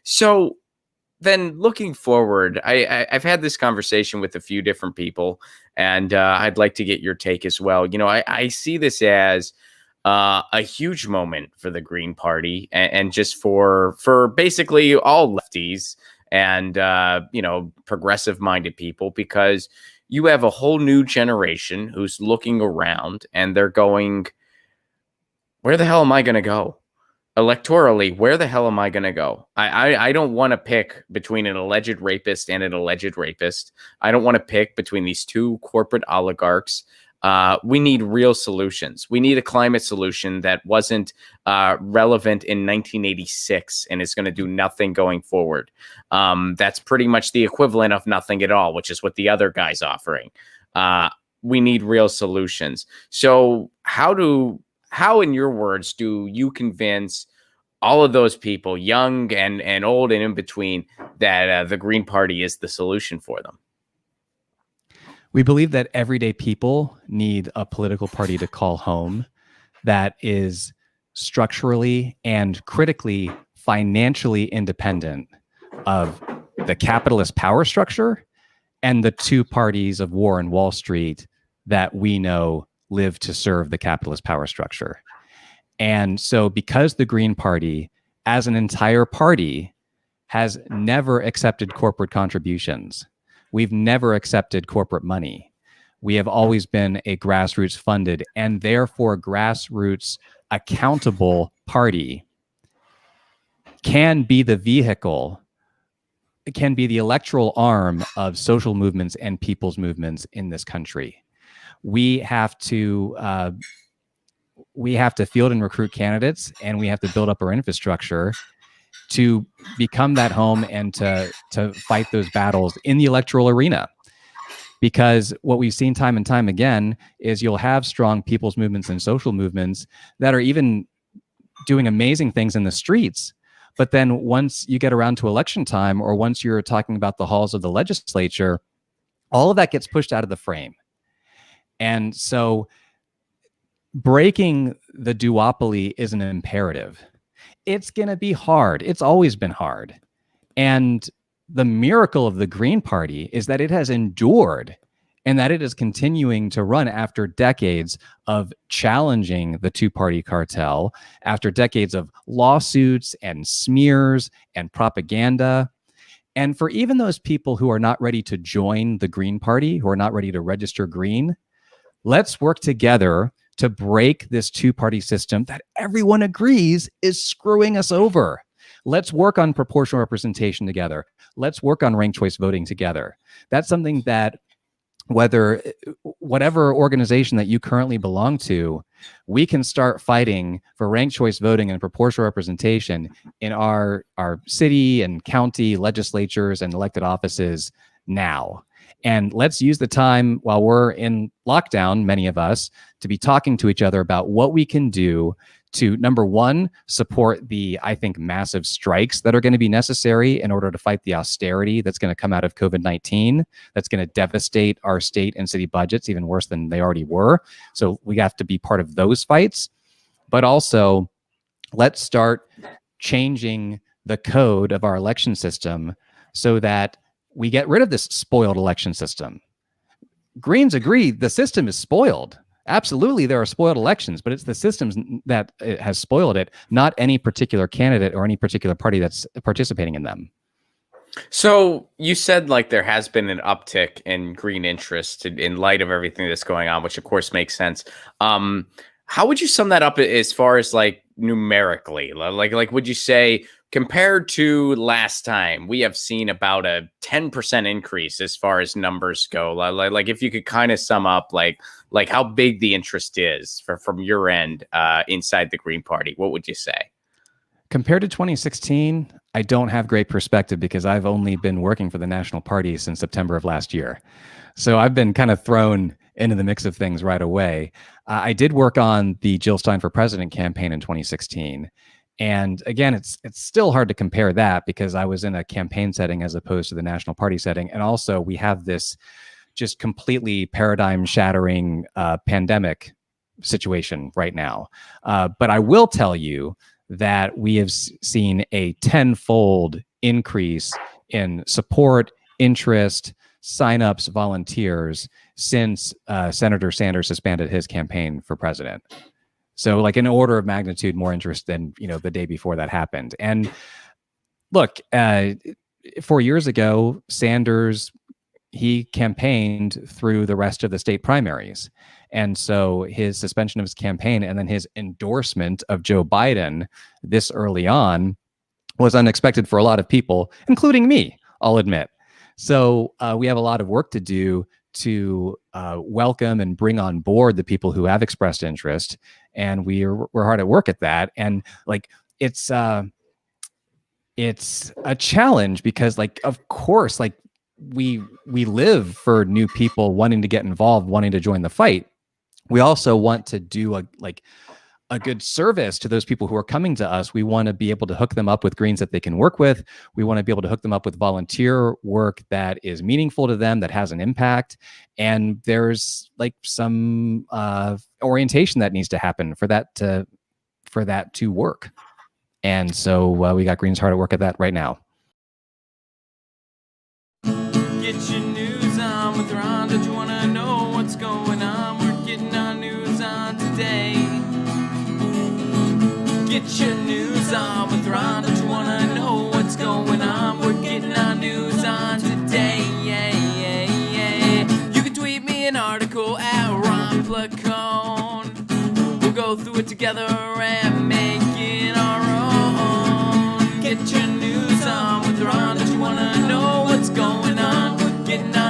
So then looking forward, I've had this conversation with a few different people, and I'd like to get your take as well. I see this as a huge moment for the Green Party and just for basically all lefties and progressive minded people, because you have a whole new generation who's looking around and they're going, where the hell am I going to go? Electorally, where the hell am I going to go? I don't want to pick between an alleged rapist and an alleged rapist. I don't want to pick between these two corporate oligarchs. We need real solutions. We need a climate solution that wasn't relevant in 1986 and is going to do nothing going forward. That's pretty much the equivalent of nothing at all, which is what the other guy's offering. We need real solutions. So how, in your words, do you convince all of those people, young and old and in between, that the Green Party is the solution for them? We believe that everyday people need a political party to call home that is structurally and critically financially independent of the capitalist power structure and the two parties of war and Wall Street that we know live to serve the capitalist power structure. And so because the Green Party as an entire party has never accepted corporate contributions, we've never accepted corporate money. We have always been a grassroots funded and therefore grassroots accountable party, can be the vehicle, it can be the electoral arm of social movements and people's movements in this country. We have to field and recruit candidates, and we have to build up our infrastructure to become that home and to fight those battles in the electoral arena. Because what we've seen time and time again is you'll have strong people's movements and social movements that are even doing amazing things in the streets. But then once you get around to election time, or once you're talking about the halls of the legislature, all of that gets pushed out of the frame. And so breaking the duopoly is an imperative. It's going to be hard. It's always been hard. And the miracle of the Green Party is that it has endured and that it is continuing to run after decades of challenging the two-party cartel, after decades of lawsuits and smears and propaganda. And for even those people who are not ready to join the Green Party, who are not ready to register green, let's work together to break this two-party system that everyone agrees is screwing us over. Let's work on proportional representation together. Let's work on ranked choice voting together. That's something that whatever organization that you currently belong to, we can start fighting for ranked choice voting and proportional representation in our city and county legislatures and elected offices now. And let's use the time while we're in lockdown, many of us, to be talking to each other about what we can do to, number one, support the, I think, massive strikes that are going to be necessary in order to fight the austerity that's going to come out of COVID-19, that's going to devastate our state and city budgets even worse than they already were. So we have to be part of those fights. But also, let's start changing the code of our election system so that we get rid of this spoiled election system. Greens agree the system is spoiled. Absolutely, there are spoiled elections, but it's the systems that has spoiled it, not any particular candidate or any particular party that's participating in them. So you said like there has been an uptick in green interest in light of everything that's going on, which of course makes sense. How would you sum that up as far as like numerically? Like would you say compared to last time, we have seen about a 10% increase as far as numbers go? Like if you could kind of sum up like how big the interest is from your end inside the Green Party, what would you say? Compared to 2016, I don't have great perspective because I've only been working for the National Party since September of last year. So I've been kind of thrown into the mix of things right away. I did work on the Jill Stein for President campaign in 2016. And again, it's still hard to compare that because I was in a campaign setting as opposed to the National Party setting. And also we have this just completely paradigm shattering pandemic situation right now. But I will tell you that we have seen a tenfold increase in support, interest, signups, volunteers since Senator Sanders suspended his campaign for president. So like an order of magnitude more interest than, the day before that happened. And look, 4 years ago, Sanders, he campaigned through the rest of the state primaries. And so his suspension of his campaign and then his endorsement of Joe Biden this early on was unexpected for a lot of people, including me, I'll admit. So we have a lot of work to do to welcome and bring on board the people who have expressed interest. And we're hard at work at that. And like, it's a challenge because, like, of course, like we live for new people wanting to get involved, wanting to join the fight. We also want to do a good service to those people who are coming to us. We want to be able to hook them up with greens that they can work with. We want to be able to hook them up with volunteer work that is meaningful to them, that has an impact. And there's like some orientation that needs to happen for that to work. And so we got Greens hard at work at that right now. Get your news on with Ron. Don't you want to know what's going on? We're getting our news on today. Get your news on with Ron. Don't you want to know what's going on? We're getting our news on today. You can tweet me an article at Ron Placone. We'll go through it together and make it our own. Get your news on with Ron. Don't you want to know what's going on? We're getting our